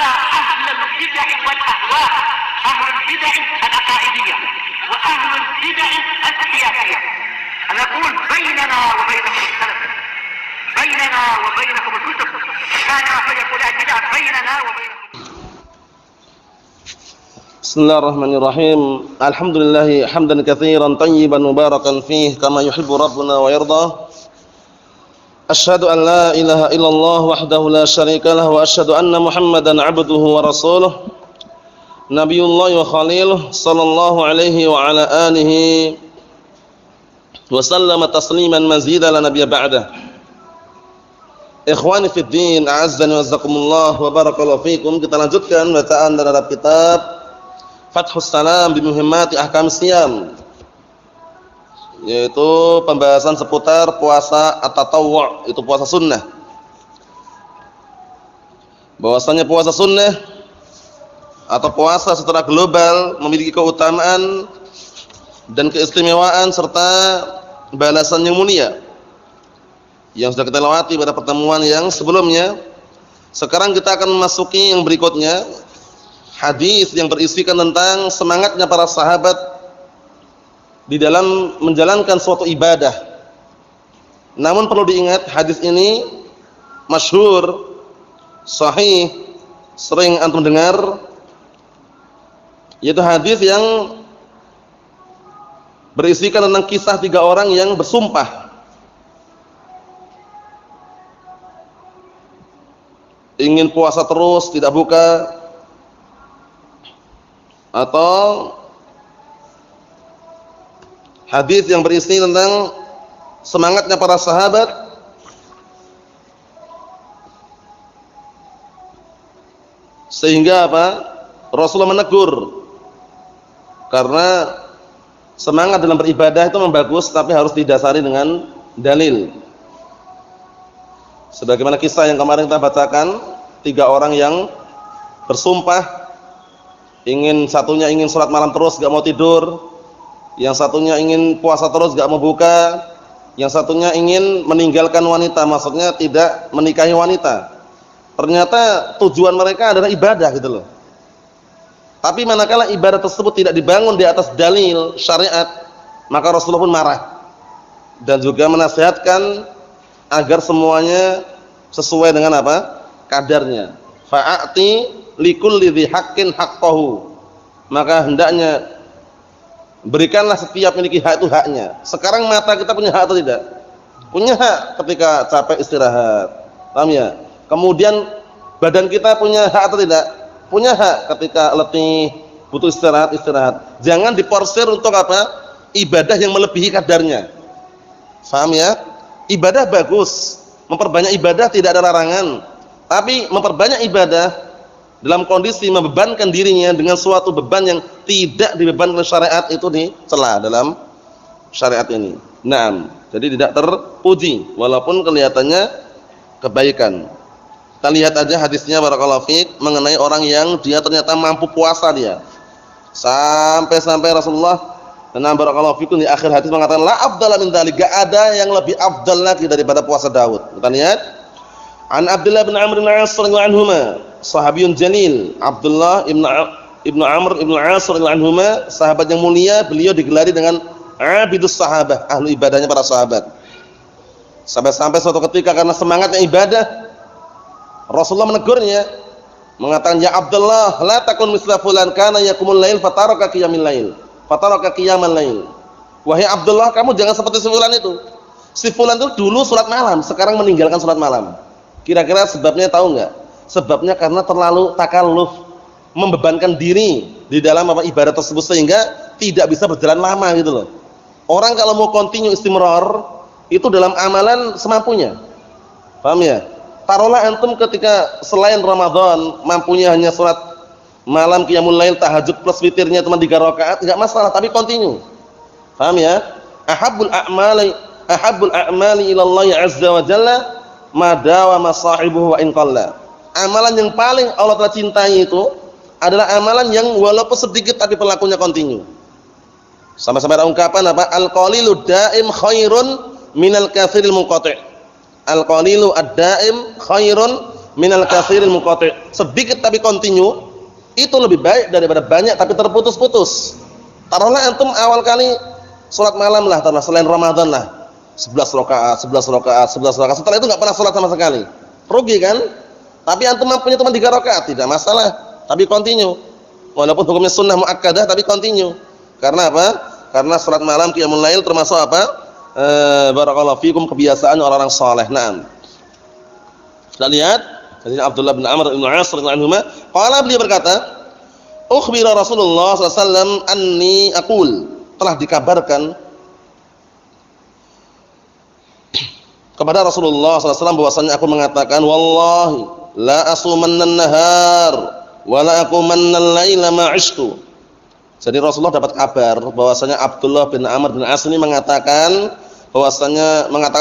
على أهل البدع والأهواء، أهل البدع العقائدية وأهل البدع السياسية. أنا أقول بيننا وبينكم السلف، بيننا وبينكم الكتب، كان فيقول البدع بيننا وبينكم. Bismillahirrahmanirrahim. Alhamdulillah hamdan katsiran tayyiban mubarakan fih kama yuhibbu rabbuna wa yarda. Asyhadu an la ilaha illallah wahdahu la syarikalah wa asyhadu anna Muhammadan 'abduhu wa rasuluh. Nabiyullah wa khaliluh sallallahu alaihi wa ala alihi wa sallama tasliman mazida la nabiyya ba'dah. Ikhwani fid din, a'azzani wa azzakumullah wa barakallahu fikum. Kita lanjutkan bacaan terhadap kitab Fathus Salam bi Muhimmati Ahkam Siyam, yaitu pembahasan seputar puasa at-tatawwu', itu puasa sunnah. Bahwasanya puasa sunnah atau puasa secara global memiliki keutamaan dan keistimewaan serta balasan yang mulia yang sudah kita lewati pada pertemuan yang sebelumnya. Sekarang kita akan memasuki yang berikutnya, hadis yang berisikan tentang semangatnya para sahabat di dalam menjalankan suatu ibadah. Namun perlu diingat, hadis ini masyhur, sahih, sering antum dengar, yaitu hadis yang berisikan tentang kisah 3 orang yang bersumpah ingin puasa terus, tidak buka, atau hadis yang berisi tentang semangatnya para sahabat sehingga apa? Rasulullah menegur, karena semangat dalam beribadah itu memang bagus, tapi harus didasari dengan dalil. Sebagaimana kisah yang kemarin kita bacakan, 3 orang yang bersumpah, satunya ingin sholat malam terus gak mau tidur, yang satunya ingin puasa terus gak mau buka, yang satunya ingin meninggalkan wanita, maksudnya tidak menikahi wanita. Ternyata tujuan mereka adalah ibadah gitu loh. Tapi manakala ibadah tersebut tidak dibangun di atas dalil syariat, maka Rasulullah pun marah dan juga menasihatkan agar semuanya sesuai dengan apa? Kadarnya. Fa'ati likulli dzi haqqin haqqahu, maka hendaknya berikanlah setiap memiliki hak itu haknya. Sekarang mata kita punya hak atau tidak? Punya hak ketika capek istirahat, paham ya? Kemudian badan kita punya hak atau tidak? Punya hak ketika letih, butuh istirahat. Jangan diporsir untuk apa? Ibadah yang melebihi kadarnya. Paham ya? Ibadah bagus, memperbanyak ibadah tidak ada larangan, tapi memperbanyak ibadah dalam kondisi membebankan dirinya dengan suatu beban yang tidak dibebankan syariat itu dicela dalam syariat ini. Naam, jadi tidak terpuji walaupun kelihatannya kebaikan. Kita lihat aja hadisnya barakallahu fiik mengenai orang yang dia ternyata mampu puasa dia. Sampai Rasulullah barakallahu fiikum di akhir hadis mengatakan la afdala min dzalik, enggak ada yang lebih afdal lagi daripada puasa Daud. Kita lihat An Abdullah bin Amr bin As radhiyallahu anhuma, sahabiyun jalil. Abdullah ibnu Amr ibnu As radhiyallahu anhuma, sahabat yang mulia, beliau digelari dengan abidus sahabah, ahlu ibadahnya para sahabat. Sampai suatu ketika karena semangatnya ibadah, Rasulullah menegurnya, mengatakan, "Ya Abdullah, la takun misla fulan kana yaqumul lail fataraka qiyamil lail, fataraka qiyamal lail." Wahai Abdullah, kamu jangan seperti si fulan itu. Si fulan itu dulu salat malam, sekarang meninggalkan salat malam. Kira-kira sebabnya tahu enggak? Sebabnya karena terlalu takalluf, membebankan diri di dalam ibadah tersebut sehingga tidak bisa berjalan lama gitu loh. Orang kalau mau continue istimrar itu dalam amalan semampunya. Paham ya? Taruhlah antum ketika selain Ramadan mampunya hanya salat malam qiyamul lail, tahajud plus witirnya cuma 3 rakaat, enggak masalah, tapi continue. Paham ya? Ahabbul a'mali ila Allah azza wa jalla madawa masahibuhu wa in qalla. Amalan yang paling Allah telah cintai itu adalah amalan yang walaupun sedikit tapi pelakunya continue. Sama-sama ada ungkapan apa? Al-qalilu daim khairun minal katsiril munqati'. Al-qalilu ad-daim khairun minal katsiril munqati'. Sedikit tapi continue itu lebih baik daripada banyak tapi terputus-putus. Taruhlah antum awal kali salat malam lah, taruhlah selain Ramadan lah. 11 rakaat, 11 rakaat, 11 rakaat. Setelah itu enggak pernah salat sama sekali. Rugi kan? Tapi antum mampunya cuma 3 rakaat, tidak masalah. Tapi continue. Walaupun hukumnya sunnah muakkadah tapi continue. Karena apa? Karena salat malam qiyamul lail termasuk apa? Barakallahu fikum kebiasaan orang-orang saleh. Naam. Kita lihat dari Abdullah bin Amr bin As radhiyallahu anhuma, qala beliau berkata, "Ukhbira Rasulullah sallallahu alaihi wasallam anni aqul." Telah dikabarkan kepada Rasulullah sallallahu alaihi wasallam bahwasanya aku mengatakan, "Wallahi la asumanna an-nahar wa la aqumanna al-laila ma 'ishtu." Jadi Rasulullah dapat kabar bahwasanya Abdullah bin Amr bin As ini mengatakan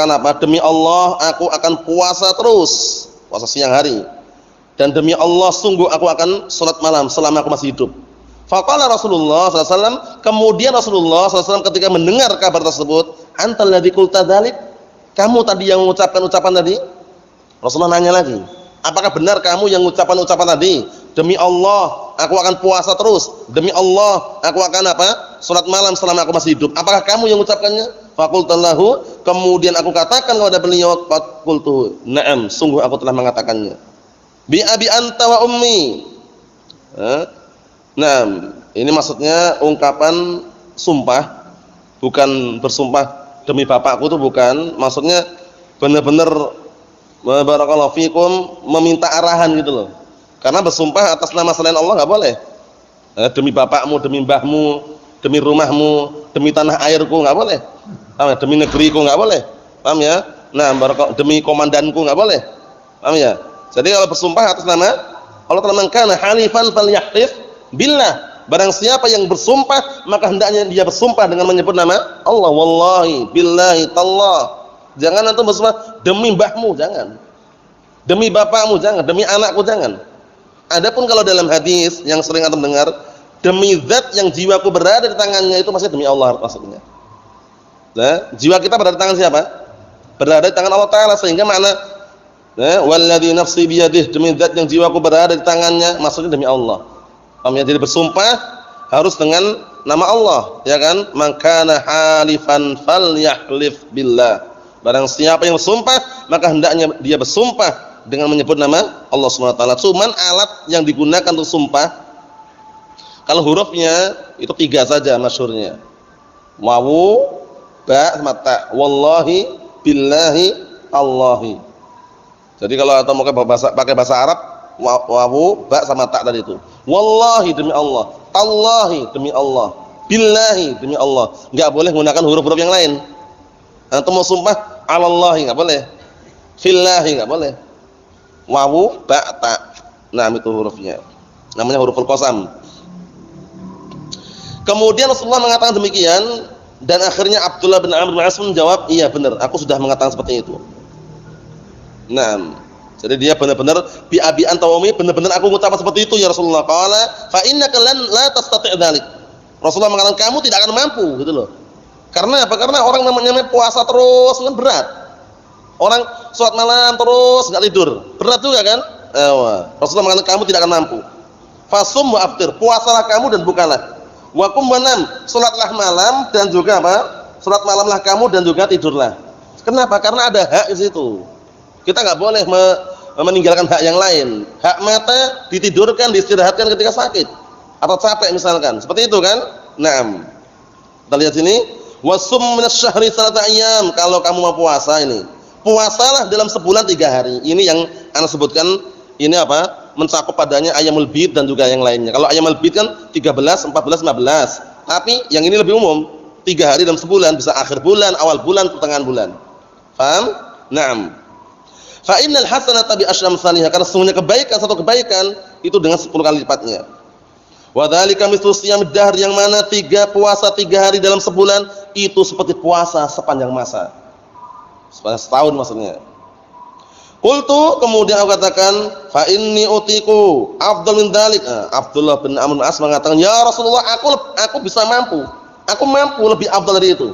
apa? Demi Allah aku akan puasa terus, puasa siang hari. Dan demi Allah sungguh aku akan salat malam selama aku masih hidup. Faqala Rasulullah sallallahu alaihi wasallam, kemudian Rasulullah sallallahu alaihi wasallam ketika mendengar kabar tersebut, "Antal ladzi qulta dzalik?" Kamu tadi yang mengucapkan ucapan tadi? Rasulullah nanya lagi, "Apakah benar kamu yang mengucapkan ucapan tadi? Demi Allah aku akan puasa terus. Demi Allah aku akan apa? Salat malam selama aku masih hidup." Apakah kamu yang mengucapkannya? Faqultu lahu, kemudian aku katakan kepada beliau, qultu, "Na'am, sungguh aku telah mengatakannya." Bi abi anta wa ummi. Nah, ini maksudnya ungkapan sumpah, bukan bersumpah demi bapakku itu bukan. Maksudnya benar-benar barakallahu fikum meminta arahan gitu loh. Karena bersumpah atas nama selain Allah enggak boleh. Demi bapakmu, demi mbahmu, demi rumahmu, demi tanah airku enggak boleh. Paham ya? Demi negeriku enggak boleh. Paham ya? Nah, demi komandanku enggak boleh. Paham ya? Jadi kalau bersumpah atas nama Allah Ta'ala, "Man kana halifan falyahlif billah." Barang siapa yang bersumpah maka hendaknya dia bersumpah dengan menyebut nama Allah. Wallahi, billahi, tallah. Jangan antum bersumpah demi mbahmu, jangan. Demi bapakmu jangan, demi anakku jangan. Adapun kalau dalam hadis yang sering antum dengar, demi zat yang jiwaku berada di tangannya, itu maksudnya demi Allah maksudnya. Nah, jiwa kita berada di tangan siapa? Berada di tangan Allah Ta'ala, sehingga makna walladzi nafsi biyadihi, demi zat yang jiwaku berada di tangannya, maksudnya demi Allah. Paham ya? Jadi bersumpah harus dengan nama Allah, ya kan? Man kana halifan falyahlif billah. Barang siapa yang bersumpah maka hendaknya dia bersumpah dengan menyebut nama Allah Subhanahu wa taala. Cuman alat yang digunakan untuk sumpah, kalau hurufnya itu 3 saja masyhurnya. Wawu, ba, sama ta. Wallahi, billahi, Allahi. Jadi kalau atau mau pakai bahasa Arab, wawu, ba sama ta tadi itu. Wallahi demi Allah, tallahi demi Allah, billahi demi Allah. Enggak boleh menggunakan huruf-huruf yang lain. Antum mau sumpah 'alallahi enggak boleh. Fillahi enggak boleh. Wawu, ba, ta. Nah, itu hurufnya. Namanya huruful qasam. Kemudian Rasulullah mengatakan demikian, dan akhirnya Abdullah bin Amr bin As menjawab, "Iya benar, aku sudah mengatakan seperti itu." Nah, jadi dia benar-benar bi abi anta wa ummi, benar-benar aku mengucapkan seperti itu ya Rasulullah. Qala fa innaka la tastati' dzalik. Rasulullah mengatakan kamu tidak akan mampu gitu loh. Karena apa? Karena orang namanya puasa terus kan berat. Orang salat malam terus enggak tidur, berat juga kan? Rasulullah mengatakan kamu tidak akan mampu. Fasum wa aftir, puasalah kamu dan bukalah. Wa qum wa nam, salatlah malam dan juga apa? Salat malamlah kamu dan juga tidurlah. Kenapa? Karena ada hak di situ. Kita enggak boleh meninggalkan hak yang lain. Hak mata ditidurkan, diistirahatkan ketika sakit atau capek misalkan. Seperti itu kan? Naam. Kita lihat sini, wasum minasyahri 3 ayyam. Kalau kamu mau puasa ini, puasalah dalam sebulan 3 hari. Ini yang ana sebutkan, ini apa? Mencakup padanya ayyamul bid dan juga yang lainnya. Kalau ayyamul bid kan 13, 14, 15. Tapi yang ini lebih umum. 3 hari dalam sebulan, bisa akhir bulan, awal bulan, pertengahan bulan. Paham? Naam. Fa innal hasanata bi asyri amsalihha, karena sesungguhnya kebaikan, satu kebaikan itu dengan 10 kali lipatnya. Wa dzalika mithlu siyamid dahr, yang mana puasa 3 hari dalam sebulan itu seperti puasa sepanjang masa. Sepanjang setahun maksudnya. Qultu, kemudian aku katakan, fa inni utiku afdal min dzalik. Abdullah bin Amr bin As mengatakan, "Ya Rasulullah, aku bisa mampu. Aku mampu lebih afdal dari itu."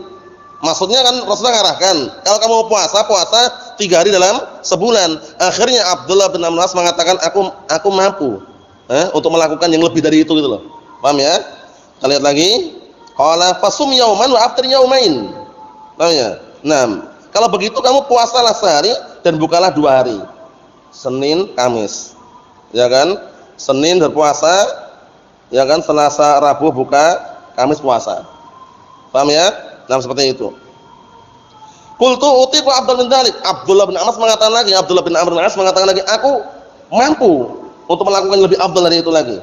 Maksudnya kan Rasulullah ngarahkan, kalau kamu puasa 3 hari dalam sebulan. Akhirnya Abdullah bin Amr mengatakan aku mampu untuk melakukan yang lebih dari itu gitu loh. Paham ya? Kita lihat lagi. Qala fasum yauman wa aftir yaumain. Paham ya? Nah, kalau begitu kamu puasalah sehari dan bukalah 2 hari. Senin, Kamis. Ya kan? Senin berpuasa, ya kan? Selasa, Rabu buka, Kamis puasa. Paham ya? Nah, seperti itu. Qultu utiqu Abdul bin Dzalik. Abdullah bin Amr mengatakan lagi, aku mampu untuk melakukan lebih afdal dari itu lagi.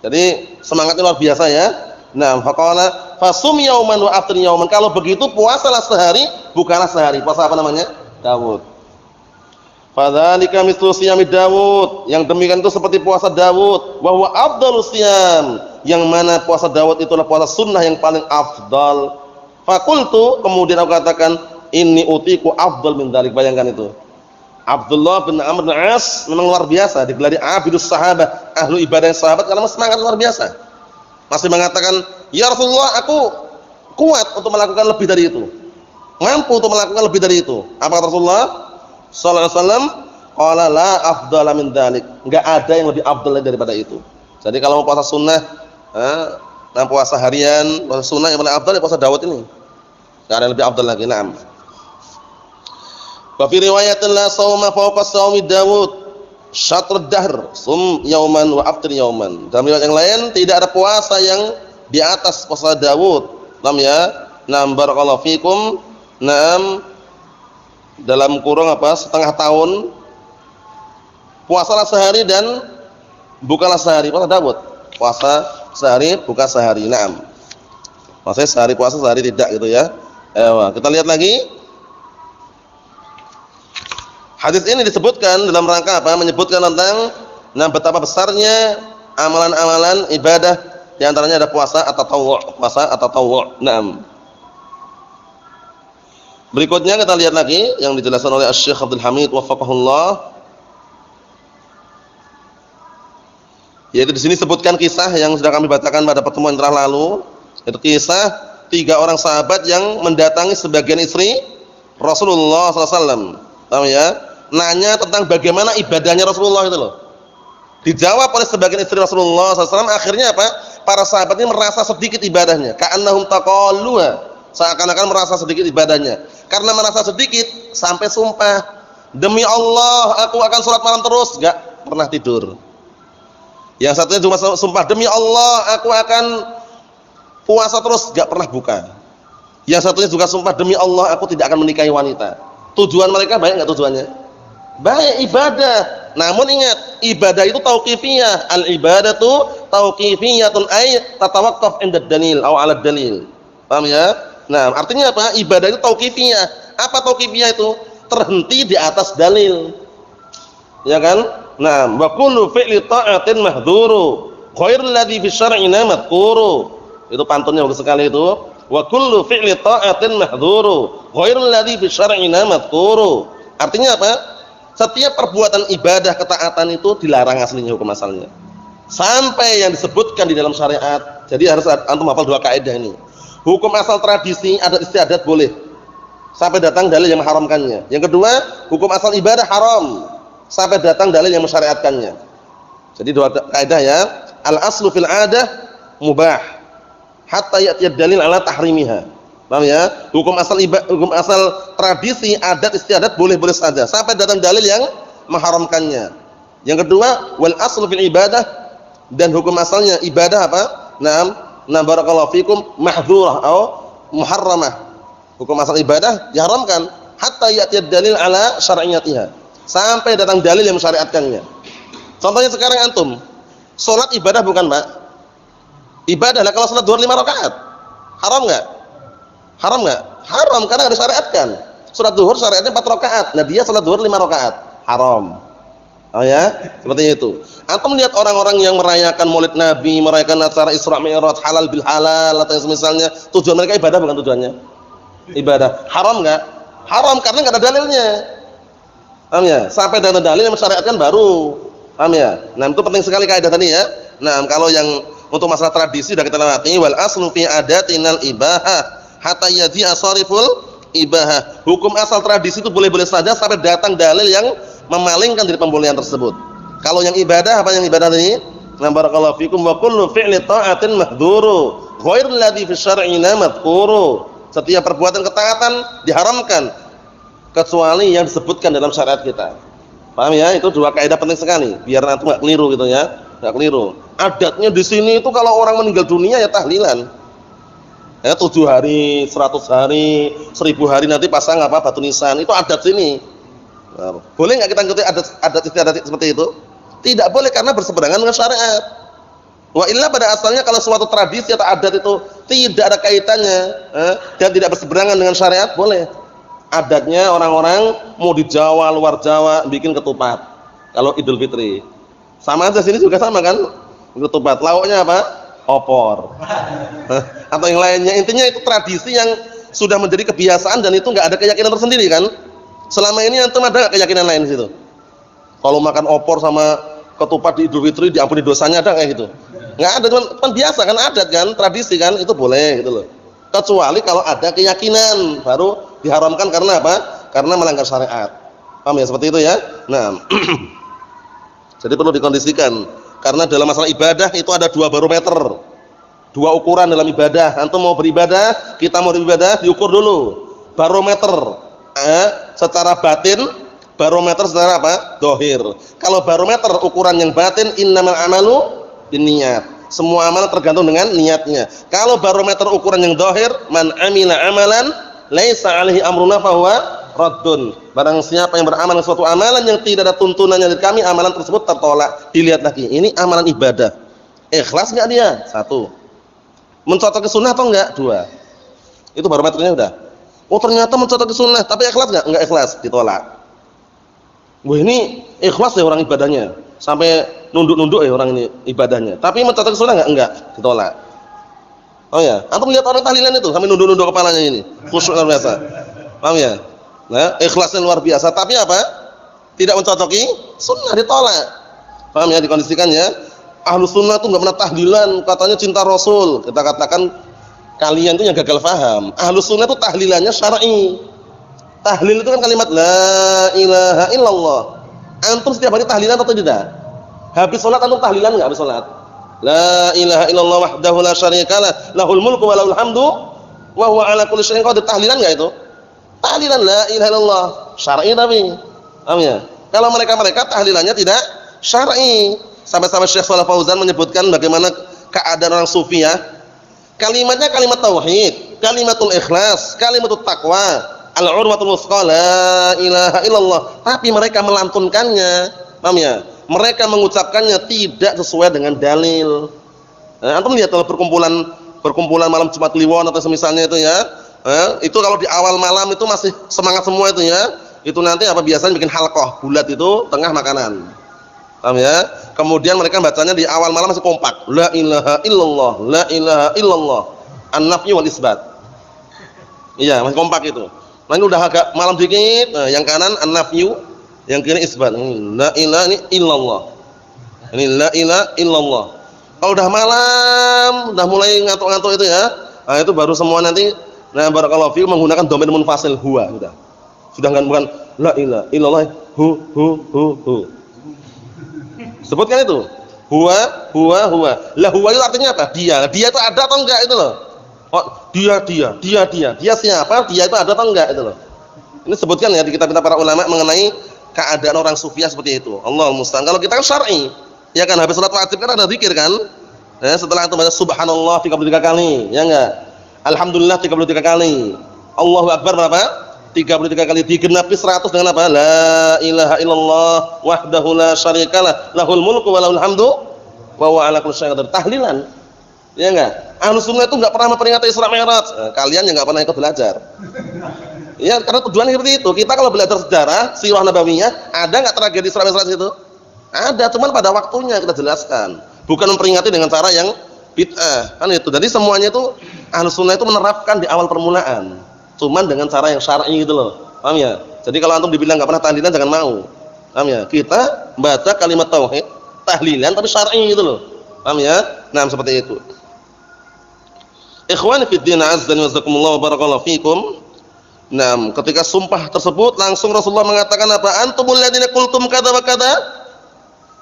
Jadi semangatnya luar biasa ya. Nah, faqala fasum yauman wa aftir yauman. Kalau begitu puasalah sehari, bukalah sehari. Puasa apa namanya? Daud. Fadzalika mithlu siyami Daud. Yang demikian itu seperti puasa Daud. Wa huwa afdalus siyam. Yang mana puasa Daud itulah puasa sunnah yang paling afdal. Fakultu, kemudian aku katakan, inni utiku afdal min dzalik. Bayangkan itu. Abdullah bin Amr bin As memang luar biasa, digelari abidus sahabat, ahlu ibadah sahabat karena semangat luar biasa. Masih mengatakan, "Ya Rasulullah, aku kuat untuk melakukan lebih dari itu. Mampu untuk melakukan lebih dari itu." Apa kata Rasulullah sallallahu alaihi wasallam? Qala la afdala min dzalik. Enggak ada yang lebih afdal daripada itu. Jadi kalau mau puasa sunnah, puasa harian, puasa sunnah yang paling afdal ya puasa Daud ini. Enggak ada yang lebih afdal lagi. Naam. Wa fi riwayatin la shauma fawqa shaumi Daud syatr dahr sum yauman wa aftir yauman. Dalam riwayat yang lain tidak ada puasa yang di atas puasa Daud. Naam ya. Naam barakallahu fikum. Naam dalam kurung setengah tahun puasalah sehari dan bukalah sehari. Puasa Daud. Puasa sehari, buka sehari. Naam. Maksudnya sehari puasa, sehari tidak gitu ya. Kita lihat lagi. Hadis ini disebutkan dalam rangka apa? Menyebutkan tentang betapa besarnya amalan-amalan ibadah, di antaranya ada puasa at-tatawwu', Naam. Berikutnya kita lihat lagi yang dijelaskan oleh Asy-Syaikh Abdul Hamid waffaqahullah. Yaitu di sini sebutkan kisah yang sudah kami bacakan pada pertemuan yang telah lalu. Itu kisah 3 orang sahabat yang mendatangi sebagian istri Rasulullah SAW. Paham ya? Nanya tentang bagaimana ibadahnya Rasulullah itu loh. Dijawab oleh sebagian istri Rasulullah SAW. Akhirnya apa? Para sahabat ini merasa sedikit ibadahnya. Ka'annahum taqalluha. Seakan-akan merasa sedikit ibadahnya. Karena merasa sedikit sampai sumpah, demi Allah aku akan sholat malam terus, enggak pernah tidur. Yang satunya cuma sumpah, demi Allah aku akan puasa terus, enggak pernah buka. Yang satunya juga sumpah, demi Allah aku tidak akan menikahi wanita. Tujuan mereka baik enggak tujuannya? Baik, ibadah. Namun ingat, ibadah itu tauqifiyah. Al-ibadatu tauqifiyatun ay tatawaqqaf 'inda dalil aw 'ala dalil. Paham ya? Nah, artinya apa? Ibadah itu tauqifiyah. Apa tauqifiyah itu? Terhenti di atas dalil. Ya kan? Nah, wa kullu fi'li ta'atin mahdhuru, khairul ladzi fi syar'ina madhkuru. Itu pantunnya bagus sekali itu. Wa kullu fi'li ta'atin mahdhuru, khairul ladzi fi syar'ina madhkuru. Artinya apa? Setiap perbuatan ibadah ketaatan itu dilarang aslinya hukum asalnya. Sampai yang disebutkan di dalam syariat. Jadi harus antum hafal 2 kaidah ini. Hukum asal tradisi, adat istiadat boleh. Sampai datang dalil yang mengharamkannya. Yang kedua, hukum asal ibadah haram. Sampai datang dalil yang mensyariatkannya. Jadi 2 kaidah ya. Al-aslu fil 'adah mubah hatta ya'ti dalil 'ala tahrimiha. Paham ya? Hukum asal tradisi, adat istiadat boleh-boleh saja sampai datang dalil yang mengharamkannya. Yang kedua, wal aslu fil ibadah, dan hukum asalnya ibadah apa? Naam barakallahu fikum mahdhurah atau muharramah. Hukum asal ibadah diharamkan hatta ya'ti dalil 'ala syar'iyyatiha. Sampai datang dalil yang mensyariatkannya. Contohnya sekarang antum, salat ibadah bukan, Pak? Ibadah lah kalau salat zuhur 5 rakaat. Haram enggak? Haram enggak? Haram karena harus syariatkan. Salat zuhur syariatnya 4 rakaat. Nah, dia salat zuhur 5 rakaat. Haram. Oh ya, seperti itu. Antum melihat orang-orang yang merayakan Maulid Nabi, merayakan acara Isra Mi'raj, halal bil halal atau semisalnya, tujuan mereka ibadah bukan tujuannya? Ibadah. Haram enggak? Haram karena enggak ada dalilnya. Paham ya? Sampai datang dalil yang mensyariatkan baru. Paham ya? Nah, itu penting sekali kaidah tadi ya. Nah, kalau yang untuk masalah tradisi sudah kita lewati, wal aslu fi adatinal ibahah. hatta yadhi'a shariful ibahah. Hukum asal tradisi itu boleh-boleh saja sampai datang dalil yang memalingkan dari pembolehan tersebut. Kalau yang ibadah, apa yang ibadah tadi? Na barakallahu fikum wa kullu fi'li ta'atin mahdhuru ghairul ladzi fi syar'ina madhkuru. Setiap perbuatan ketaatan diharamkan kecuali yang disebutkan dalam syariat kita. Paham ya? Itu dua kaidah penting sekali biar antum enggak keliru gitu ya. Enggak keliru. Adatnya di sini itu kalau orang meninggal dunia ya tahlilan. Ya 7 hari, 100 hari, 1000 hari nanti pasang apa batu nisan. Itu adat sini. Nah, boleh enggak kita ngikuti adat seperti itu? Tidak boleh karena berseberangan dengan syariat. Wa illa pada asalnya kalau suatu tradisi atau adat itu tidak ada kaitannya dan tidak berseberangan dengan syariat, boleh. Adatnya orang-orang mau di Jawa, luar Jawa bikin ketupat. Kalau Idul Fitri. Sama aja sini juga sama kan? Ketupat. Lauknya apa? Opor. Atau yang lainnya. Intinya itu tradisi yang sudah menjadi kebiasaan dan itu enggak ada keyakinan tersendiri kan? Selama ini antum ada enggak keyakinan lain di situ? Kalau makan opor sama ketupat di Idul Fitri diampuni dosanya ada kayak gitu? Enggak ada, cuman biasa kan, adat kan, tradisi kan, itu boleh gitu loh. Kecuali kalau ada keyakinan baru diharamkan karena apa? Karena melanggar syariat. Paham ya seperti itu ya? Nah. Jadi perlu dikondisikan karena dalam masalah ibadah itu ada 2 barometer. 2 ukuran dalam ibadah. Antum mau beribadah, kita mau beribadah, diukur dulu. Barometer secara batin, barometer secara apa? Zahir. Kalau barometer ukuran yang batin, innamal amalu binniyat. Semua amalan tergantung dengan niatnya. Kalau barometer ukuran yang zahir, man amila amalan laisa alaihi amruna fahuwa raddun. Barang siapa yang beramal suatu amalan yang tidak ada tuntunannya dari kami, amalan tersebut tertolak. Dilihat lagi, ini amalan ibadah. Ikhlas enggak dia? 1. Mencocoki sunnah atau enggak? 2. Itu barometernya udah. Oh, ternyata mencocoki sunnah, tapi ikhlas enggak? Enggak ikhlas, ditolak. Wah, ini ikhlas ya orang ibadahnya. Sampai nunduk-nunduk ya orang ini ibadahnya. Tapi mencocoki sunnah enggak? Ditolak. Oh ya, antum lihat orang tahlilan itu sampai nunduk-nunduk kepalanya ini. Khusyuk luar biasa. Paham ya? Nah, ikhlasnya luar biasa, tapi apa? Tidak mencocoki sunnah, ditolak. Paham ya? Dikondisikan ya. Ahlus sunnah itu enggak pernah tahlilan, katanya cinta Rasul. Kita katakan kalian itu yang gagal paham. Ahlus sunnah itu tahlilannya syar'i. Tahlil itu kan kalimat la ilaha illallah. Antum setiap hari tahlilan atau tidak? Habis salat antum tahlilan enggak habis salat? La ilaha illallah wahdahu la syarikalah, lahul mulku wa lahul hamdu wa huwa ala kulli syai'in qadir. Tahlilan enggak itu? Tahlilan la ilaha illallah syar'i tapi. Paham ya? Kalau mereka tahlilannya tidak syar'i. Sampai-sampai Syekh Shalih Fauzan menyebutkan bagaimana keadaan orang sufi ya. Kalimatnya kalimat tauhid, kalimatul ikhlas, kalimatut taqwa, al-urwatul wuthqa la ilaha illallah, tapi mereka melantunkannya. Paham ya? Mereka mengucapkannya tidak sesuai dengan dalil. Antum lihat kalau perkumpulan malam Jumat Kliwon atau semisalnya itu ya. Itu kalau di awal malam itu masih semangat semua itu ya. Itu nanti apa biasanya bikin halqah bulat itu tengah makanan. Paham ya? Kemudian mereka bacanya di awal malam masih kompak. La ilaha illallah, la ilaha illallah. An-nafyu wal isbat. Iya, masih kompak itu. Nah, ini udah agak malam dikit. Nah, yang kanan an-nafyu, yang kiri isbat. La ilaha ini illallah. Ini la ilaha illallah. Kalau udah malam, udah mulai ngantuk-ngantuk itu ya. Nah, itu baru semua nanti barakallahu fiikum menggunakan dhamir munfasil huwa sudah. Sudah bukan la ilaha illallah hu. Sebutkan itu. Huwa. Lah huwa itu artinya apa? Dia. Dia itu ada atau enggak itu loh. Oh, dia. Dia siapa? Dia itu ada atau enggak itu loh. Ini sebutkan ya di kitab-kitab para ulama mengenai keadaan orang sufiah seperti itu. Allahul musta'an. Kalau kita kan syar'i, ya kan habis salat wajib kan ada zikir kan? Setelah itu baca subhanallah 33 kali, ya enggak? Alhamdulillah 33 kali. Allahu akbar berapa? 33 kali, digenapi 100 dengan apa? La ilaha illallah wahdahu la syarikalah, lahul mulku wa lahul hamdu wa huwa ala kulli syai'in qadir. Tahlilan. Ya enggak? Ahlus sunnah itu enggak pernah memperingati Isra Mi'raj. Kalian yang enggak pernah ikut belajar. Ya, karena tujuannya seperti itu. Kita kalau belajar sejarah, sirah nabawiyah, ada enggak tragedi Isra Mi'raj itu? Ada, cuman pada waktunya kita jelaskan. Bukan memperingati dengan cara yang bid'ah. Kan itu. Jadi semuanya itu Ahlus sunnah itu menerapkan di awal permulaan. Cuman dengan cara yang syar'i gitu loh. Paham ya? Jadi kalau antum dibilang enggak pernah tahlilan jangan mau. Paham ya? Kita baca kalimat tauhid, tahlilan tapi syar'i gitu loh. Paham ya? Nah, seperti itu. Ikhwani fid din, azza wa jazakumullah wa barakallahu fikum. Nah, ketika sumpah tersebut langsung Rasulullah mengatakan apa? Antumul ladzina qultum kadza wa kadza.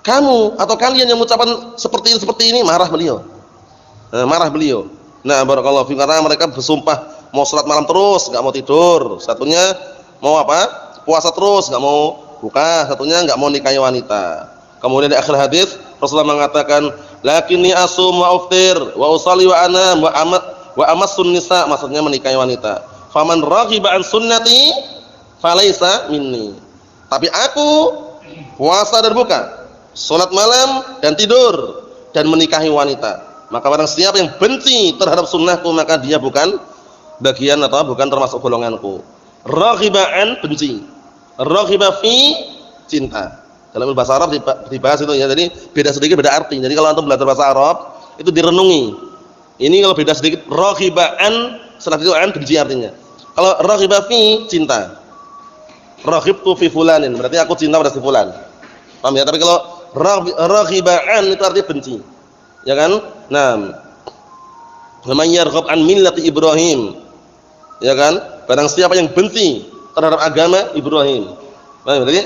Kamu atau kalian yang mengucapkan seperti ini, marah beliau. Marah beliau. Nah, barakallahu fikum, karena mereka bersumpah mau salat malam terus, enggak mau tidur. Satunya mau apa? Puasa terus, enggak mau buka. Satunya enggak mau nikahi wanita. Kemudian di akhir hadis Rasulullah mengatakan, "Lakinni asum wa uftir wa usalli wa anam wa amassun nisa," maksudnya menikahi wanita. "Faman raghiba an sunnati falaysa minni." Tapi aku puasa dan buka, salat malam dan tidur dan menikahi wanita. Maka barang siapa yang benci terhadap sunnahku, maka dia bukan bagian atau bukan termasuk golonganku. Raghibaan benci, raghiba fi cinta. Dalam bahasa Arab dibahas itu ya. Jadi beda sedikit beda arti. Jadi kalau antum belajar bahasa Arab itu direnungi. Ini kalau beda sedikit, raghibaan setelah itu an benci artinya. Kalau raghiba fi cinta. Raghibtu fi fulanin, berarti aku cinta pada si fulan. Paham ya? Tapi kalau raghibaan itu artinya benci. Ya kan? Nah, man yarghab an millati Ibrahim. Ya kan? Barang siapa yang benci terhadap agama Ibrahim. Nah, berarti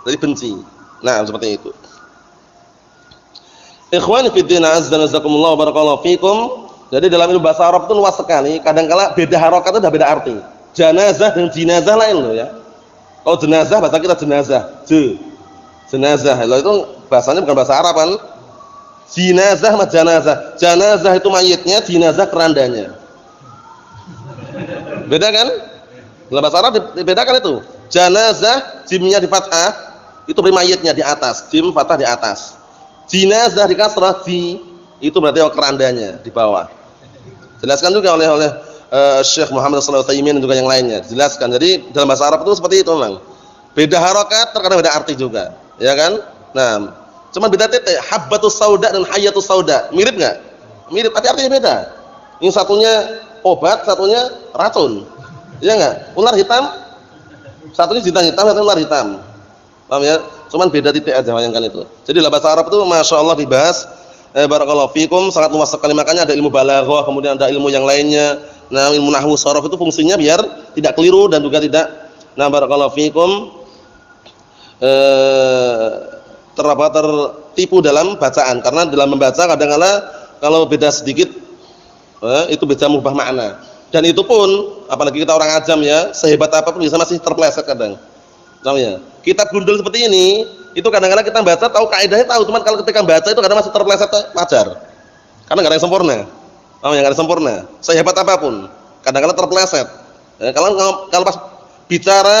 dari benci. Nah, seperti itu. Ikhwani fid din, azza wa jazakumullah wa barakallahu fikum. Jadi dalam ilmu bahasa Arab itu luas sekali. Kadang-kala beda harokat itu sudah beda arti. Janazah dan jinazah lain loh ya. Kalau jenazah bahasa kita jenazah, jenazah. Kalau itu bahasanya bukan bahasa Arab kan? Jinazah sama janazah. Janazah itu mayitnya, jinazah kerandanya. Beda kan? Dalam bahasa Arab dibedakan itu. Janazah jimnya di fathah, itu beri mayitnya di atas, jim fathah di atas. Jinazah di kasrah, itu berarti kerandanya di bawah. Jelaskan juga oleh Syekh Muhammad sallallahu alaihi wasallam dan juga yang lainnya. Jelaskan. Jadi dalam bahasa Arab itu seperti itu memang. Beda harokat, terkadang beda arti juga, ya kan? Nah, cuma beda titik. Habbatus sauda dan hayatus sauda. Mirip enggak? Mirip, tapi artinya beda. Yang satunya obat, satunya racun. Iya enggak? Ular hitam, satunya jintan hitam, satunya ular hitam. Paham ya? Cuman beda titik aja bayangkan itu. Jadi dalam bahasa Arab itu Masya Allah dibahas, barakallahu fikum, sangat luas sekali. Makanya ada ilmu balaghah, kemudian ada ilmu yang lainnya. Nah, ilmu nahwu sharaf itu fungsinya biar tidak keliru dan juga tidak, nah barakallahu fikum, tertipu dalam bacaan. Karena dalam membaca kadang-kala kalau beda sedikit itu bisa mengubah makna. Dan itu pun apalagi kita orang ajam ya, sehebat apapun bisa masih terpeleset kadang. Tahu ya? Kitab gundul seperti ini, itu kadang-kadang kita baca tahu kaidahnya tahu, cuman kalau ketika baca itu kadang masih terpeleset wajar. Karena enggak ada yang sempurna. Oh, yang enggak ada sempurna. Sehebat apapun, kadang-kadang terpeleset. Ya, kalau pas bicara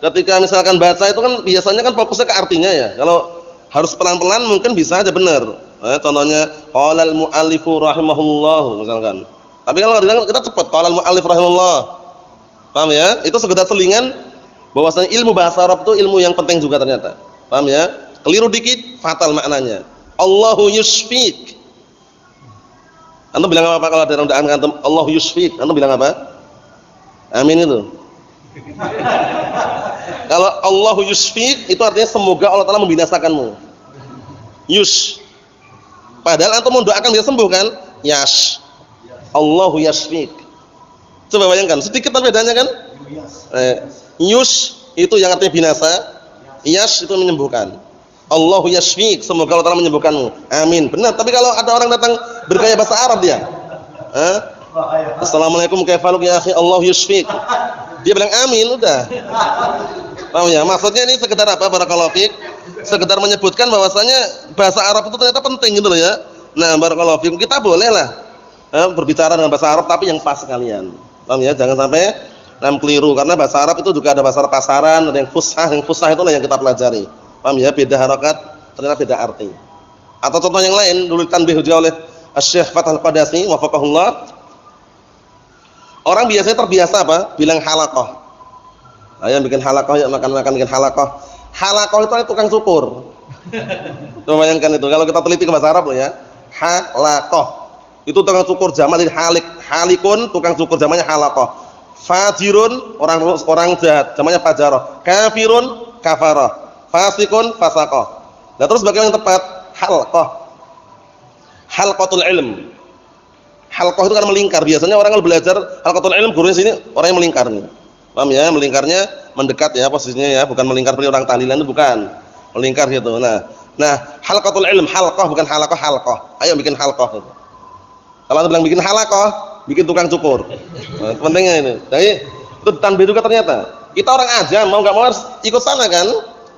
ketika misalkan baca itu kan biasanya kan fokusnya ke artinya ya. Kalau harus pelan-pelan mungkin bisa aja benar. Contohnya qalal muallifu rahimahullah misalkan. Tapi kalau kita cepat qalal muallif rahimahullah. Paham ya? Itu sekedar selingan bahwasanya ilmu bahasa Arab itu ilmu yang penting juga ternyata. Paham ya? Keliru dikit fatal maknanya. Allahu yusfik. Antum bilang apa kalau ada rendaan antum Allahu yusfik? Antum bilang apa? Amin itu. Kalau Allahu yusfik itu artinya semoga Allah Taala membinasakanmu. Yus. Padahal antum mendoakan dia sembuh kan? Yash. Allahu yasfik. Coba bayangkan, sedikit bedanya kan? Yus itu yang artinya binasa, Yash itu menyembuhkan. Allahu yasfik, semoga Allah Taala menyembuhkanmu. Amin. Benar, tapi kalau ada orang datang bergaya bahasa Arab dia. Assalamualaikum kaifaluk ya akhi, Allahu yasfik. Dia bilang amin udah. Paham ya? Maksudnya ini sekedar apa? Barakallahu fik. Sekedar menyebutkan bahwasanya bahasa Arab itu ternyata penting gitu loh ya. Nah, barakallahu fikum, kita bolehlah berbicara dengan bahasa Arab tapi yang pas sekalian. Paham ya? Jangan sampai keliru karena bahasa Arab itu juga ada bahasa Arab pasaran, ada yang fusah itulah yang kita pelajari. Paham ya? Beda harokat, ternyata beda arti. Atau contoh yang lain dulu tanbih juga oleh Syekh Fathul Qadasi wafaqahullah. Orang biasanya terbiasa apa? Bilang halaqah. Ayo bikin halaqah ya, makan-makan bikin halaqah. Halaqah itu tukang cukur. Coba bayangkan itu kalau kita teliti ke bahasa Arab loh ya. Halaqah. Itu tukang cukur jamak dari halik. Halikun tukang cukur jamaknya halaqah. Fajirun orang jahat jamaknya fajarah. Kafirun kafarah. Fasikun fasaqah. Nah terus bagaimana yang tepat? Halqah. Halqatul ilm. Halqah itu kan melingkar. Biasanya orang kalau belajar halqatul ilm gurunya sini orang yang melingkar nih. Paham ya? Melingkarnya mendekat ya posisinya ya, bukan melingkar seperti orang tahlilan itu bukan. Melingkar gitu. Nah, halqatul ilm, halqah bukan halaqah, halqah. Ayo bikin halqah gitu. Kalau Anda bilang bikin halaqah, bikin tukang cukur. Nah, pentingnya ini. Jadi itu tanbih juga ternyata. Kita orang ajam mau enggak mau harus ikut sana kan?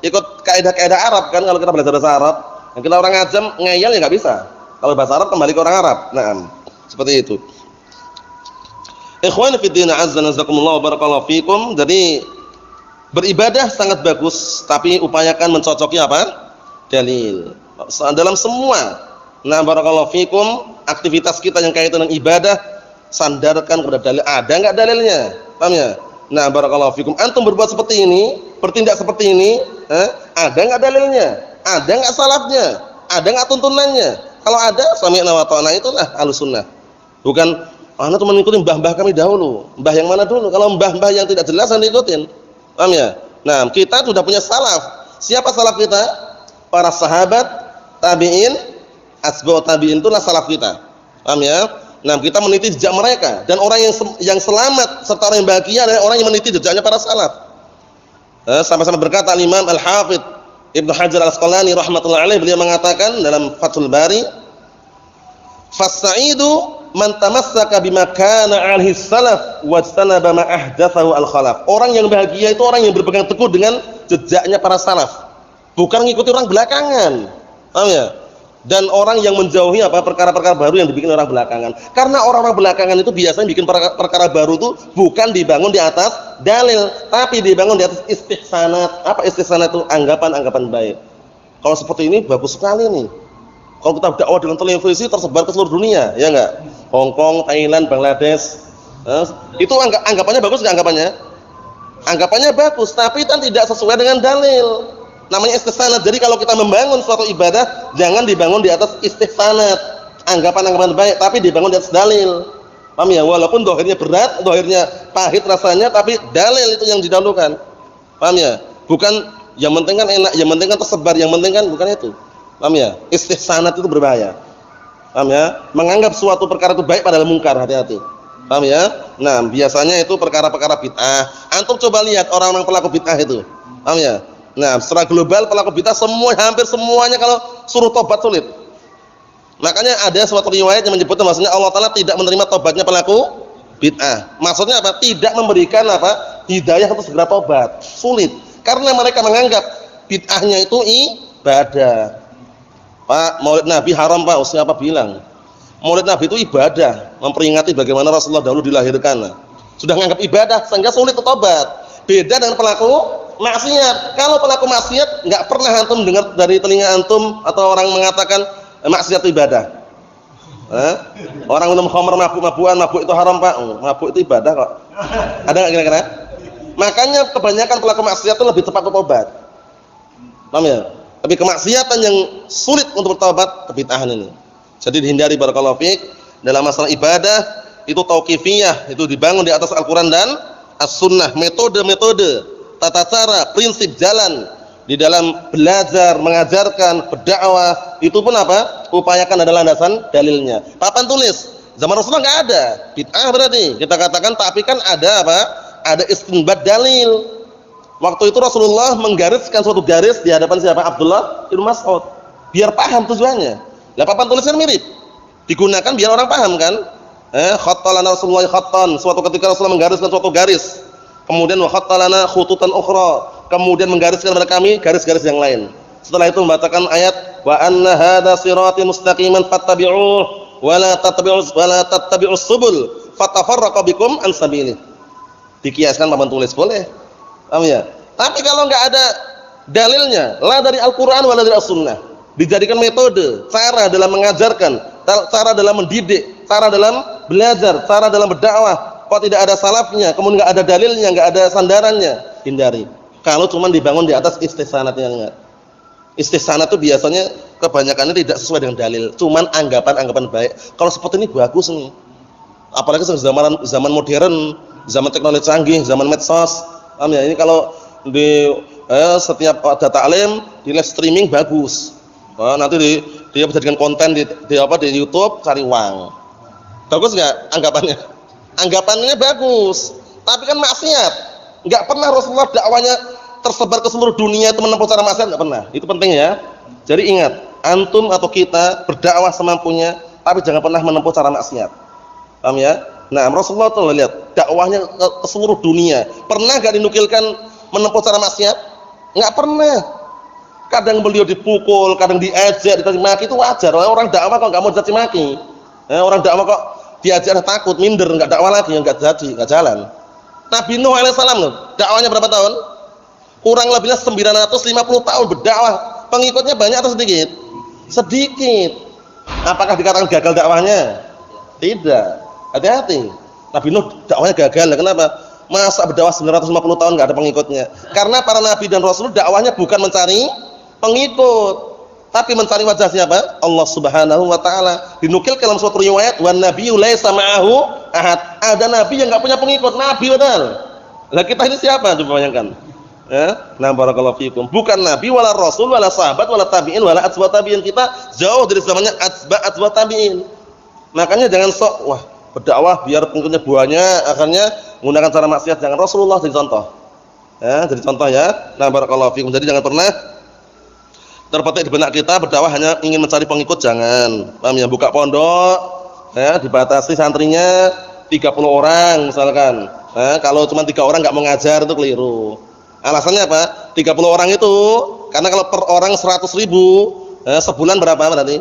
Ikut kaidah-kaidah Arab kan kalau kita belajar bahasa Arab. Yang kita orang ajam ngeyel ya enggak bisa. Kalau bahasa Arab kembali ke orang Arab. Nah, seperti itu. Ikhwan fi din azza nazakumullah wa barakallahu fikum. Jadi beribadah sangat bagus, tapi upayakan mencocoki apa? Dalil. Dalam semua. Nah, barakallahu fikum, aktivitas kita yang kaitan dengan ibadah sandarkan kepada dalil. Ada enggak dalilnya? Paham ya? Nah, barakallahu fikum. Antum berbuat seperti ini, bertindak seperti ini, ada enggak dalilnya? Ada enggak salafnya? Ada enggak tuntunannya? Kalau ada, sami'na wa ta'na, itulah Ahlussunnah. Bukan ana cuma ngikutin mbah-mbah kami dahulu. Mbah yang mana dulu? Kalau mbah-mbah yang tidak jelas jangan diikutin. Paham ya? Nah, kita sudah punya salaf. Siapa salaf kita? Para sahabat, tabi'in, asba'ut tabi'in, itulah salaf kita. Paham ya? Nah, kita meniti jejak mereka, dan orang yang selamat serta orang yang bahagia adalah orang yang meniti jejaknya para salaf. Sama-sama berkata Imam Al-Hafidz Ibnu Hajar Al-Asqalani rahimatullah alaih, beliau mengatakan dalam Fathul Bari, "Fas-sa'idu man tamassaka bima kana 'alaihi salaf wajtanaba ma ahdatsahu al-khalaf." Orang yang bahagia itu orang yang berpegang teguh dengan jejaknya para salaf, bukan ngikuti orang belakangan. Paham ya? Dan orang yang menjauhi perkara-perkara baru yang dibikin orang belakangan. Karena orang-orang belakangan itu biasanya bikin perkara baru itu bukan dibangun di atas dalil, tapi dibangun di atas istihsanat. Apa istihsanat itu? Anggapan-anggapan baik. Kalau seperti ini bagus sekali nih. Kalau kita dakwah dengan televisi tersebar ke seluruh dunia, ya enggak? Hong Kong, Thailand, Bangladesh. Itu anggapannya bagus enggak anggapannya? Anggapannya bagus, tapi kan tidak sesuai dengan dalil. Namanya istihsanat. Jadi kalau kita membangun suatu ibadah, jangan dibangun di atas istihsanat, anggapan-anggapan baik, tapi dibangun di atas dalil. Paham ya? Walaupun dohirnya berat, dohirnya pahit rasanya, tapi dalil itu yang didahulukan. Paham ya? Bukan yang penting kan enak, yang penting kan tersebar, yang penting kan bukan itu. Paham ya? Istihsanat itu berbahaya. Paham ya? Menganggap suatu perkara itu baik padahal mungkar, hati-hati. Paham ya? Nah, biasanya itu perkara-perkara bid'ah. Antum coba lihat orang-orang pelaku bid'ah itu. Paham ya? Nah, secara global pelaku bid'ah hampir semuanya kalau suruh tobat sulit. Makanya ada suatu riwayat yang menyebutkan bahwasanya Allah Taala tidak menerima tobatnya pelaku bid'ah. Maksudnya apa? Tidak memberikan hidayah untuk segera tobat. Sulit. Karena mereka menganggap bid'ahnya itu ibadah. Pak, Maulid Nabi haram, Pak. Siapa bilang? Maulid Nabi itu ibadah, memperingati bagaimana Rasulullah dahulu dilahirkan. Sudah menganggap ibadah sehingga sulit tobat. Beda dengan pelaku maksiat. Kalau pelaku maksiat enggak pernah antum dengar dari telinga antum atau orang mengatakan maksiat itu ibadah. Orang minum khamr, mabuk-mabukan, mabuk itu haram, Pak. Mabuk itu ibadah kok. Ada enggak kira-kira? Makanya kebanyakan pelaku maksiat itu lebih cepat bertobat. Paham ya? Tapi kemaksiatan yang sulit untuk bertobat kebid'ahan ini. Jadi dihindari barakallahu fiik. Dalam masalah ibadah itu tauqifiyah, itu dibangun di atas Al-Qur'an dan As-Sunnah, metode-metode, tata cara, prinsip jalan di dalam belajar, mengajarkan, berdakwah, itu pun upayakan adalah landasan dalilnya. Papan tulis zaman Rasulullah enggak ada. Bid'ah berarti kita katakan, tapi kan ada ada istinbat dalil. Waktu itu Rasulullah menggariskan suatu garis di hadapan siapa? Abdullah bin Mas'ud. Biar paham tujuannya. Lah papan tulisnya mirip. Digunakan biar orang paham kan? Khattalana Rasulullah khattan. Suatu ketika Rasulullah menggariskan suatu garis. Kemudian wa khattalana khututan ukhra. Kemudian menggariskan kepada kami garis-garis yang lain. Setelah itu membacakan ayat wa anna hadza sirati mustaqiman fattabi'uhu wa la tattabi'us subul fatafarraqu bikum an sabilihi. Dikiaskan papan tulis boleh. Paham ya? Tapi kalau enggak ada dalilnya, la dari Al-Qur'an wala dari As-Sunnah, dijadikan metode, cara dalam mengajarkan, cara dalam mendidik, cara dalam belajar, cara dalam berdakwah, kok tidak ada salafnya, kemudian enggak ada dalilnya, enggak ada sandarannya, hindari. Kalau cuma dibangun di atas istihsanatnya enggak. Istihsanat itu biasanya kebanyakannya tidak sesuai dengan dalil, cuman anggapan-anggapan baik. Kalau seperti ini bagus nih. Apalagi zaman modern, zaman teknologi canggih, zaman medsos. Paham ya? Ini kalau di setiap ada taklim di live streaming bagus. Nanti dia jadikan konten di YouTube cari uang. Bagus nggak anggapannya? Anggapannya bagus, tapi kan maksiat. Nggak pernah Rasulullah dakwanya tersebar ke seluruh dunia itu menempuh cara maksiat, nggak pernah. Itu penting ya. Jadi ingat, antum atau kita berdakwah semampunya, tapi jangan pernah menempuh cara maksiat. Paham ya? Nah, Rasulullah tuh lihat dakwahnya ke seluruh dunia. Pernah nggak dinukilkan menempuh cara maksiat? Nggak pernah. Kadang beliau dipukul, kadang diajak, dicaci maki, itu wajar. Orang dakwah kok nggak mau dicaci maki. Orang dakwah kok diajak takut, minder, nggak dakwah lagi, nggak jadi, nggak jalan. Nabi Nuh alaihissalam loh, dakwahnya berapa tahun? Kurang lebihnya 950 tahun berdakwah. Pengikutnya banyak atau sedikit? Sedikit. Apakah dikatakan gagal dakwahnya? Tidak. Hati-hati. Nabi Nuh dakwahnya gagal. Kenapa? Masa berdakwah 950 tahun nggak ada pengikutnya? Karena para nabi dan rasul dakwahnya bukan mencari pengikut, tapi mencari wajah siapa? Allah Subhanahu wa taala. Dinukil dalam suatu riwayat, "Wan nabiyyu laisa ma'ahu ahad." Ada nabi yang enggak punya pengikut, nabi betul. Lah kita ini siapa coba bayangkan? Ya, nah barakallahu fikum. Bukan nabi wala rasul wala sahabat wala tabi'in wala atba tabi'in, kita jauh dari zamannya atba tabi'in. Makanya jangan sok wah berdakwah biar pengikutnya banyak, akhirnya menggunakan cara maksiat. Jangan. Rasulullah jadi contoh. Ya, jadi contoh ya. Nah barakallahu fikum. Jadi jangan pernah terpetik di benak kita berdakwah hanya ingin mencari pengikut, jangan. Paham ya? Buka pondok ya, dibatasi santrinya 30 orang misalkan. Nah, kalau cuma 3 orang enggak mau ngajar itu keliru. Alasannya apa? 30 orang itu karena kalau per orang 100.000, sebulan berapa berarti?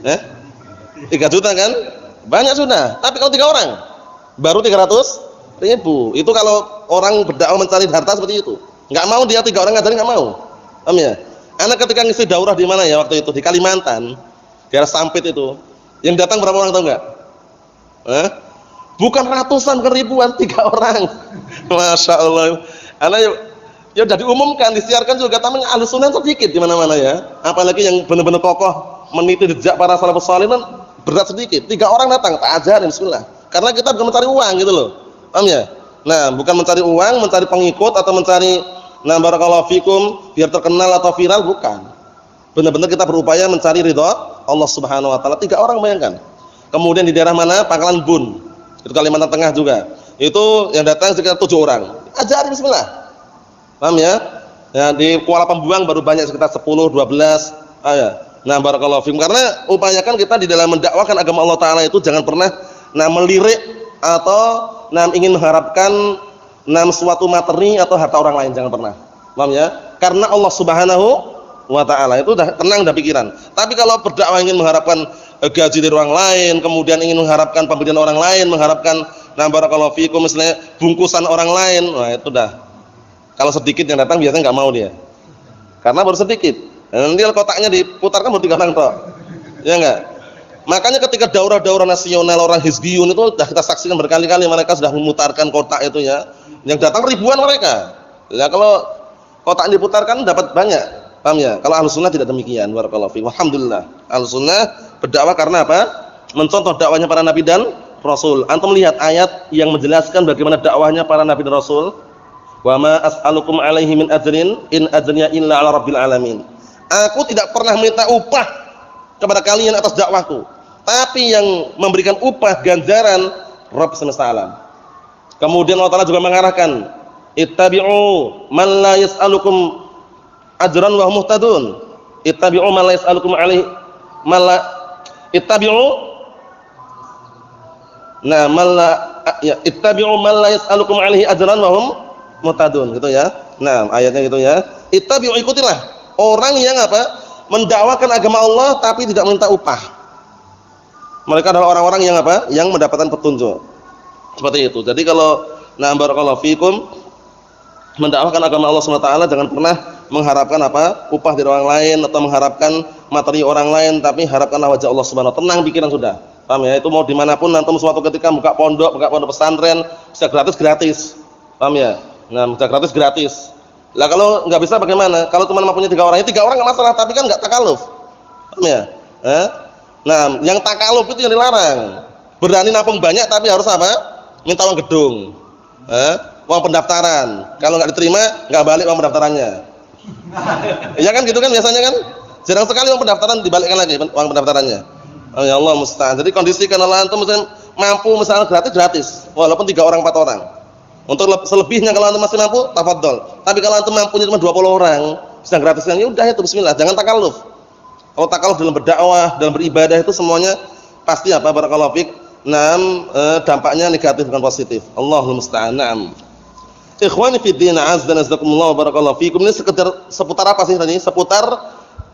3 juta kan? Banyak sudah. Tapi kalau 3 orang baru 300.000. Itu kalau orang berdakwah mencari harta seperti itu. Enggak mau dia 3 orang ngajarin, enggak mau. Paham ya? Anak ketika ngisi daurah di mana ya waktu itu? Di Kalimantan, daerah Sampit itu. Yang datang berapa orang tahu enggak? Bukan ratusan, bukan ribuan, 3 orang. Masya Allah. Anak ya udah diumumkan, disiarkan juga, tapi Ahlussunnah sedikit di mana-mana ya. Apalagi yang benar-benar kokoh meniti jejak para salafus salih kan berat sedikit. 3 orang datang, tak ajarin bismillah. Karena kita bukan mencari uang gitu loh. Paham ya? Nah, bukan mencari uang, mencari pengikut atau mencari nah barakallahu fikum biar terkenal atau viral, bukan. Benar-benar kita berupaya mencari ridha Allah Subhanahu wa taala. 3 orang bayangkan. Kemudian di daerah mana? Pangkalan Bun. Itu Kalimantan Tengah juga. Itu yang datang sekitar 7 orang. Ajarin bismillah. Paham ya? Ya di Kuala Pembuang baru banyak sekitar 10, 12. Ya. Nah, barakallahu fikum. Karena upayakan kita di dalam mendakwakan agama Allah taala itu jangan pernah melirik atau ingin mengharapkan suatu materi atau harta orang lain, jangan pernah. Paham ya? Karena Allah Subhanahu wa taala itu udah tenang dah pikiran. Tapi kalau berdakwah ingin mengharapkan gaji dari orang lain, kemudian ingin mengharapkan pemberian orang lain, mengharapkan barakallahu fikum misalnya bungkusan orang lain, wah itu dah. Kalau sedikit yang datang biasanya enggak mau dia. Karena baru sedikit. Nanti kotaknya diputarkan baru 3 orang toh. Ya enggak? Makanya ketika daurah-daurah nasional orang hizbiyun itu sudah kita saksikan berkali-kali, mereka sudah memutarkan kotak itu ya. Yang datang ribuan mereka. Ya kalau kotak diputarkan dapat banyak. Paham ya? Kalau Ahlussunnah tidak demikian. Barakallahu fiikum. Alhamdulillah. Ahlussunnah berdakwah karena apa? Mencontoh dakwahnya para nabi dan rasul. Antum lihat ayat yang menjelaskan bagaimana dakwahnya para nabi dan rasul. Wa ma as'alukum alaihi min ajrin in ajriya illa 'ala rabbil alamin. Aku tidak pernah minta upah kepada kalian atas dakwahku, tapi yang memberikan upah ganjaran Rabb semesta alam. Kemudian Allah Ta'ala juga mengarahkan, ittabi'u man la yas'alukum ajran wa hum muhtadun. Ittabi'u man la yas'alukum alaihi ittabi'u ittabi'u man la yas'alukum alaihi ajran wa hum muhtadun, gitu ya. Nah, ayatnya gitu ya. Ittabi'u, ikutilah orang yang apa? Mendakwakan agama Allah tapi tidak minta upah. Mereka adalah orang-orang yang apa? Yang mendapatkan petunjuk. Seperti itu. Jadi kalau barakallahu fikum mendakwakan agama Allah SWT jangan pernah mengharapkan apa? Upah dari orang lain atau mengharapkan materi orang lain, tapi harapkanlah wajah Allah Subhanahu wa taala. Tenang pikiran sudah. Paham ya? Itu mau dimanapun nanti suatu ketika buka pondok pesantren bisa gratis. Paham ya? Nah, bisa gratis. Lah kalau nggak bisa bagaimana? Kalau cuma punya 3 orang, 3 orang nggak masalah, tapi kan nggak takaluf. Paham ya? Nah, yang takaluf itu yang dilarang. Berani nampung banyak tapi harus apa? Minta uang gedung. Uang pendaftaran. Kalau nggak diterima, nggak balik uang pendaftarannya. Iya kan gitu kan biasanya kan? Jarang sekali uang pendaftaran dibalikkan lagi uang pendaftarannya. Oh, ya Allah musta'an. Jadi kondisikan Allah antum misalnya mampu misalnya gratis walaupun 3 orang 4 orang. Untuk selebihnya kalau antum masih mampu tafadhol. Tapi kalau antum mampunya cuma 20 orang, sedang gratiskan ya udah itu bismillah, jangan takalluf. Kalau takalluf dalam berdakwah, dalam beribadah itu semuanya pasti apa barakallahu fik. Dampaknya negatif bukan positif. Allahul musta'an. Naam. Ikhwani fi din, azza wa jazakumullah barakallahu fikum. Ini seputar apa sih tadi? Seputar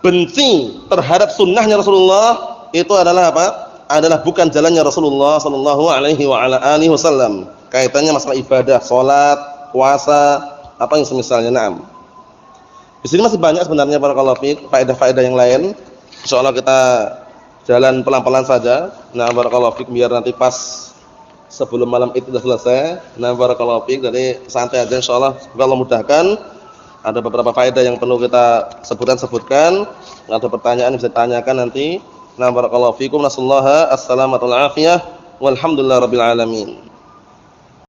benci terhadap sunnahnya Rasulullah itu adalah apa? Adalah bukan jalannya Rasulullah sallallahu alaihi wa ala alihi wasallam. Kaitannya masalah ibadah, salat, puasa, apa yang semisalnya. Naam. Di sini masih banyak sebenarnya barakallahu fik faedah-faedah yang lain. Insyaallah kita jalan pelan-pelan saja. Nah, barakallahu fik biar nanti pas sebelum malam itu sudah selesai. Nah, barakallahu fik, jadi santai aja insyaallah. Semoga Allah mudahkan. Ada beberapa faedah yang perlu kita sebutkan. Ada pertanyaan bisa ditanyakan nanti. Nah, barakallahu fikum. Nasallaha as-salamata wal afiyah. Walhamdulillahirabbil alamin.